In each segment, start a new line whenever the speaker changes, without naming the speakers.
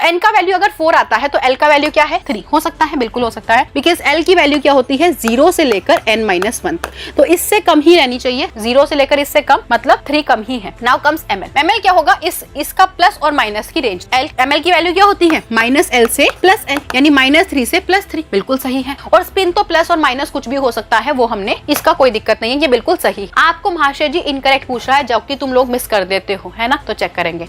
n का value अगर 4 आता है तो l का वैल्यू क्या है 3 हो सकता है, बिल्कुल हो सकता है, बिकॉज l की वैल्यू क्या होती है 0 से लेकर n-1 तक, तो इससे कम ही रहनी चाहिए, 0 से लेकर इससे कम मतलब 3 कम ही है। नाउ कम्स ml, ml क्या होगा इसका प्लस और माइनस की रेंज, ml की वैल्यू क्या होती है -l से +l यानी -3 से +3, बिल्कुल सही है। और स्पिन तो प्लस और माइनस कुछ भी हो सकता है, वो हमने इसका कोई दिक्कत नहीं है, ये बिल्कुल सही। आपको महाशय जी इनकरेक्ट पूछ रहा है जबकि तुम लोग मिस कर देते हो, है ना, तो चेक करेंगे।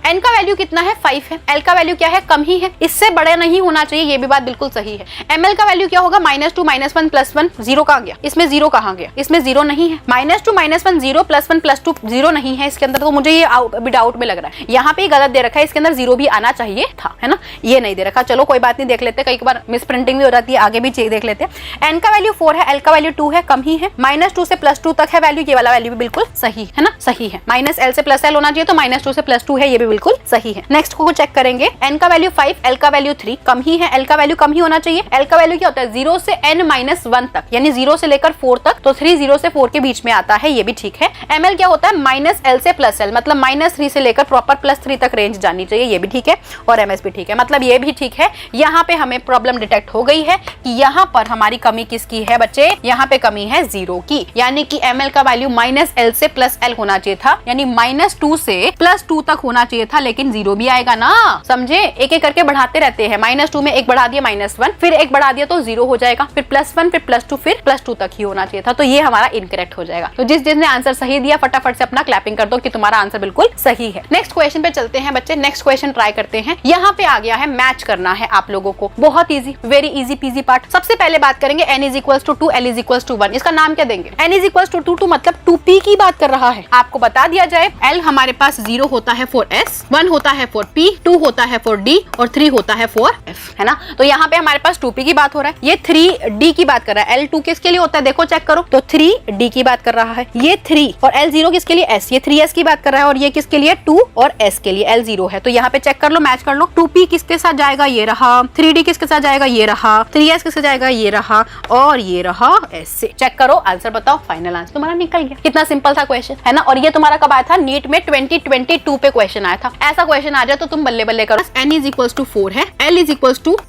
n का वैल्यू कितना है 5 है, l का वैल्यू क्या है कम ही है, इससे बड़ा नहीं होना चाहिए, ये भी बात बिल्कुल सही है। ml का वैल्यू क्या होगा -2 -1 +1, 0 कहाँ गया, इसमें 0 कहाँ गया, इसमें 0 नहीं है, -2 -1 0 +1 +2 0 नहीं है इसके अंदर, तो मुझे ये अभी डाउट में लग रहा है, यहाँ पे गलत दे रखा है, इसके अंदर 0 भी आना चाहिए था, है ना, ये नहीं दे रखा। चलो कोई बात नहीं, देख लेते, कई बार मिस प्रिंटिंग भी हो जाती है, आगे भी देख लेते हैं। n का वैल्यू 4 है, l का वैल्यू 2 है, कम ही है, -2 से +2 तक है वैल्यू, ये वाला वैल्यू भी बिल्कुल सही है ना, सही है। -l से +l होना चाहिए, तो -2 से +2 है, ये भी बिल्कुल सही है। नेक्स्ट को चेक करेंगे, n का वैल्यू 5, l का वैल्यू 3, कम ही है, l का वैल्यू कम ही होना चाहिए। l का वैल्यू क्या होता है 0 से n-1 तक, यानी 0 से लेकर 4 तक, तो 3 0 से 4 के बीच में आता है, ये भी ठीक है। ml क्या होता है -l से +l, मतलब -3 से लेकर प्रॉपर +3 तक रेंज जानी चाहिए, ये भी ठीक है, और ms भी ठीक है, मतलब ये भी ठीक है। यहाँ पे हमें प्रॉब्लम डिटेक्ट हो गई है कि यहाँ पर हमारी कमी किसकी है बच्चे, यहाँ पे कमी है 0 की, यानी कि ml का वैल्यू -l से +l होना चाहिए था, यानी -2 से +2 तक होना चाहिए था, लेकिन 0 भी आएगा ना, समझे, एक एक करके बढ़ाते रहते हैं, -2 में एक बढ़ा दिया -1, फिर एक बढ़ा दिया तो 0 हो जाएगा, फिर +1 फिर +2 फिर +2 तक ही होना चाहिए था, तो ये हमारा इनकरेक्ट हो जाएगा। तो जिसने आंसर सही दिया फटाफट से अपना क्लैपिंग कर दो कि तुम्हारा आंसर बिल्कुल सही है। नेक्स्ट क्वेश्चन पे चलते हैं बच्चे, नेक्स्ट क्वेश्चन ट्राई करते हैं। यहाँ पे आ गया है मैच करना है आप लोगों को, बहुत easy, very easy PG part. सबसे पहले बात करेंगे n = 2, l = 1, इसका नाम क्या देंगे, n = 2 मतलब 2p की बात कर रहा है, आपको बता दिया जाए। l हमारे पास 0 होता है फॉर s, 1 होता है फॉर p, 2 होता है फॉर d और 3 होता है फॉर f, है ना। तो यहाँ पे हमारे पास 2p की बात हो रहा है, ये 3d की बात कर रहा है, l2 किसके लिए होता है देखो चेक करो, तो 3d की बात कर रहा है, ये 3 और l0 किसके लिए s, ये 3s की बात कर रहा है, और ये किसके लिए 2 और s के लिए l0 है। तो यहाँ पे चेक कर लो, मैच कर लो, 2p किसके साथ जाएगा, ये रहा, 3d किसके साथ जाएगा, ये रहा, 3s किसके जाएगा, ये रहा, और ये रहा s से। चेक करो, आंसर बताओ, फाइनल आंसर तुम्हारा निकल गया। कितना सिंपल था क्वेश्चन, है ना। और ये तुम्हारा कब आया था, नीट में 2022 पे क्वेश्चन आया था। ऐसा क्वेश्चन आ जाए तो तुम बल्ले बल्ले करो। n = 4 है, l =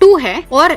2 है, और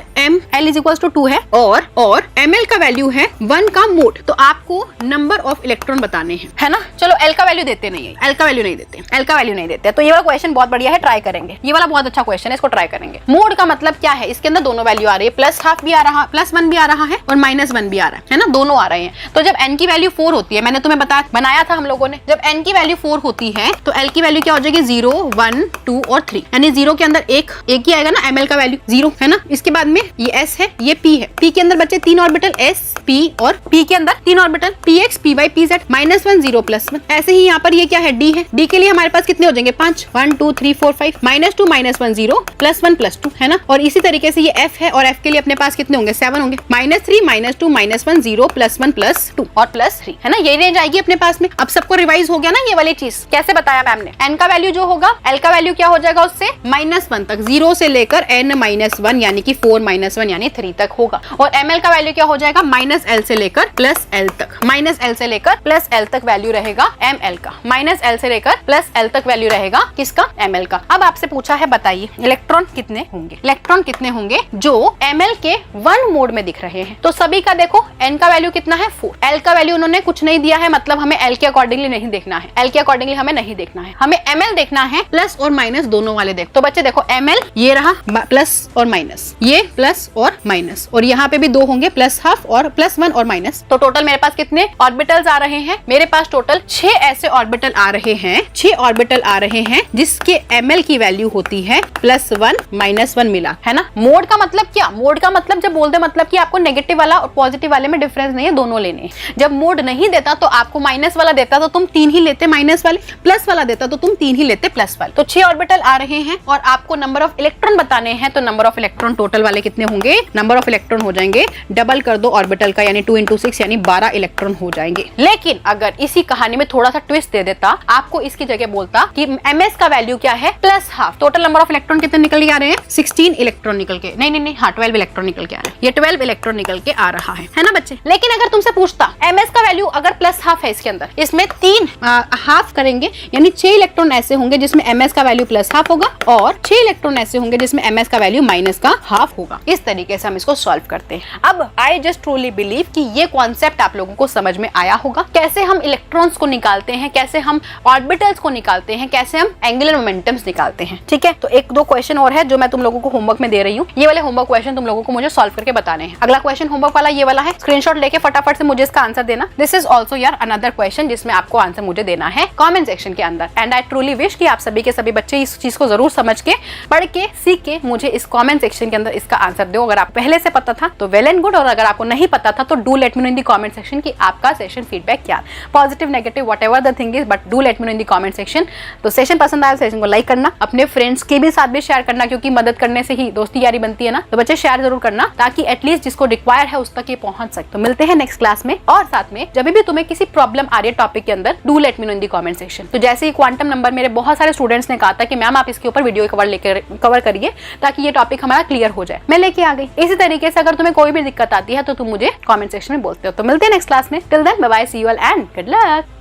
l = 2 है, और ml का वैल्यू है 1 का मोड, तो आपको नंबर ऑफ इलेक्ट्रॉन बताने हैं, है ना। चलो l का वैल्यू देते नहीं है, l का वैल्यू नहीं देते, l का वैल्यू नहीं देते, तो ये वाला क्वेश्चन बहुत बढ़िया है, ट्राई करेंगे, ये वाला बहुत अच्छा क्वेश्चन है, इसको ट्राई करेंगे। मोड का मतलब क्या है, इसके अंदर दोनों वैल्यू आ रही है, +½ भी आ रहा, +1 भी आ रहा है, और -1 भी आ रहा है ना, दोनों आ रहे हैं। तो जब n की वैल्यू 4 होती है, मैंने तुम्हें बनाया था हम लोगों ने, जब n की वैल्यू 4 होती है तो l की वैल्यू क्या हो जाएगी 0, 1, 2 और 3, यानी 0 के अंदर एक ही आएगा ना, ml का वैल्यू 0 है ना। इसके बाद में ये s है, ये p है, p के अंदर बच्चे 3 ऑर्बिटल s p, और p के अंदर 3 ऑर्बिटल px py pz, -1 0 +1। ऐसे ही यहाँ पर ये क्या है, d है, d के लिए हमारे पास कितने हो जाएंगे 5, 1 2 3 4 5, -2 -1 0 +1 +2, है ना। और इसी तरीके से ये f है, और f के लिए अपने पास कितने होंगे 7 होंगे, -3 -2 -1 0 +1 +2 और +3, है ना, ये रेंज आएगी अपने पास में। अब सबको रिवाइज हो गया ना ये वाली चीज, कैसे बताया मैम ने। n का वैल्यू जो होगा, l का वैल्यू क्या हो जाएगा उससे -1 तक, 0 से लेकर n-1 यानी कि 4 -1 यानी 3 तक होगा, और ml का वैल्यू क्या हो जाएगा -l से लेकर +l तक, -l से लेकर +l तक वैल्यू रहेगा ml का, -l से लेकर +l तक वैल्यू रहेगा किसका, ml का। अब आपसे पूछा है बताइए इलेक्ट्रॉन कितने होंगे, इलेक्ट्रॉन कितने होंगे जो ml के 1 मोड में दिख रहे हैं। तो सभी का देखो, n का वैल्यू कितना है 4, l का वैल्यू उन्होंने कुछ नहीं दिया है, मतलब हमें l के अकॉर्डिंगली नहीं देखना है, l के अकॉर्डिंगली हमें नहीं देखना है, हमें ml देखना है, प्लस और माइनस दोनों वाले देख। तो बच्चे देखो ml ये रहा प्लस और माइनस, ये प्लस और माइनस, और यहाँ पे भी 2 होंगे, +½ और +1 और माइनस। तो टोटल मेरे पास कितने ऑर्बिटल्स आ रहे हैं, मेरे पास टोटल 6 ऐसे ऑर्बिटल आ रहे हैं, 6 ऑर्बिटल आ रहे हैं जिसके ml की वैल्यू होती है +1 -1 मिला, है ना। मोड का मतलब क्या, मोड का मतलब जब बोलते मतलब कि आपको नेगेटिव वाला और पॉजिटिव वाले में डिफरेंस नहीं है, दोनों लेने हैं। जब मोड नहीं देता तो आपको माइनस वाला देता तो तुम 3 ही लेते माइनस वाले, प्लस वाला देता तो तुम 3 ही लेते प्लस वाले। तो 6 ऑर्बिटल आ रहे हैं और आपको नंबर ऑफ इलेक्ट्रॉन बताने हैं, तो नंबर ऑफ इलेक्ट्रॉन टोटल वाले कितने होंगे, नंबर ऑफ इलेक्ट्रॉन हो जाएंगे, डबल कर दो ऑर्बिटल का, यानी 2 × 6 यानी 12 इलेक्ट्रॉन हो जाएंगे। लेकिन अगर इसी कहानी में थोड़ा सा ट्विस्ट दे देता, आपको इसकी जगह बोलता कि ms का वैल्यू क्या है +½ टोटल नंबर ऑफ इलेक्ट्रॉन कितने निकल के आ रहे हैं 16 इलेक्ट्रॉन निकल के, नहीं हाँ 12 इलेक्ट्रॉन निकल के आ रहे हैं, ये 12 इलेक्ट्रॉन निकल के आ रहा है ना बच्चे। लेकिन अगर तुमसे पूछता ms का वैल्यू अगर +½ है इसके अंदर, इसमें 3 हाफ करेंगे यानी 6 इलेक्ट्रॉन ऐसे होंगे जिसमें ms का वैल्यू +½ होगा और 6 इलेक्ट्रॉन ऐसे होंगे जिसमें ms का वैल्यू -½ होगा। इस तरीके से हम इसको सॉल्व करते हैं। अब आई जस्ट ट्रूली बिलीव कि ये कॉन्सेप्ट आप लोगों को समझ में आया होगा, कैसे हम इलेक्ट्रॉन्स को निकालते हैं, कैसे हम ऑर्बिटल्स को निकालते हैं, कैसे हम एंगुलर मोमेंटम्स निकालते हैं। ठीक है, तो 1-2 क्वेश्चन और है जो मैं तुम लोगों को होमवर्क में दे रही हूँ। ये वाले होमवर्क क्वेश्चन तुम लोगों को मुझे सॉल्व करके बताने हैं। अगला क्वेश्चन होमवर्क वाला ये वाला है, स्क्रीनशॉट लेके फटाफट से मुझे इसका आंसर देना। दिस इज ऑल्सो यार अनदर क्वेश्चन जिसमें आपको आंसर मुझे देना है कॉमेंट सेक्शन के अंदर। एंड आई ट्रूली विश कि आप सभी के सभी बच्चे इस चीज को जरूर समझ के, पढ़ के, सीख के मुझे इस कॉमेंट सेक्शन के अंदर इसका आंसर दो। अगर आप पहले से पता था तो वेल एंड गुड, और अगर आपको नहीं पता था तो do let me know in the comment section कि आपका सेशन फीडबैक क्या, positive negative whatever the thing is, but do let me know in the comment section. तो सेशन पसंद आया सेशन को लाइक करना, अपने फ्रेंड्स के भी साथ भी शेयर करना, क्योंकि मदद करने से ही दोस्ती यारी बनती है ना। तो बच्चे शेयर जरूर करना ताकि एटलीस्ट जिसको रिक्वायर है उस तक ये पहुंच सके। तो मिलते हैं नेक्स्ट क्लास में, और साथ में जब भी तुम्हें किसी प्रॉब्लम आ रही है टॉपिक के अंदर, do let me know in the comment section. तो जैसे ही क्वांटम नंबर, मेरे बहुत सारे स्टूडेंट्स ने कहा था कि मैम आप इसके ऊपर वीडियो कवर करिए ताकि ये टॉपिक हमारा क्लियर हो जाए, मैं लेके आ गई। इसी तरीके से अगर तुम्हें कोई भी दिक्कत आती है तो तुम मुझे कमेंट सेक्शन में बोलते हो। तो मिलते हैं नेक्स्ट क्लास में, till then bye bye, see you all and good luck.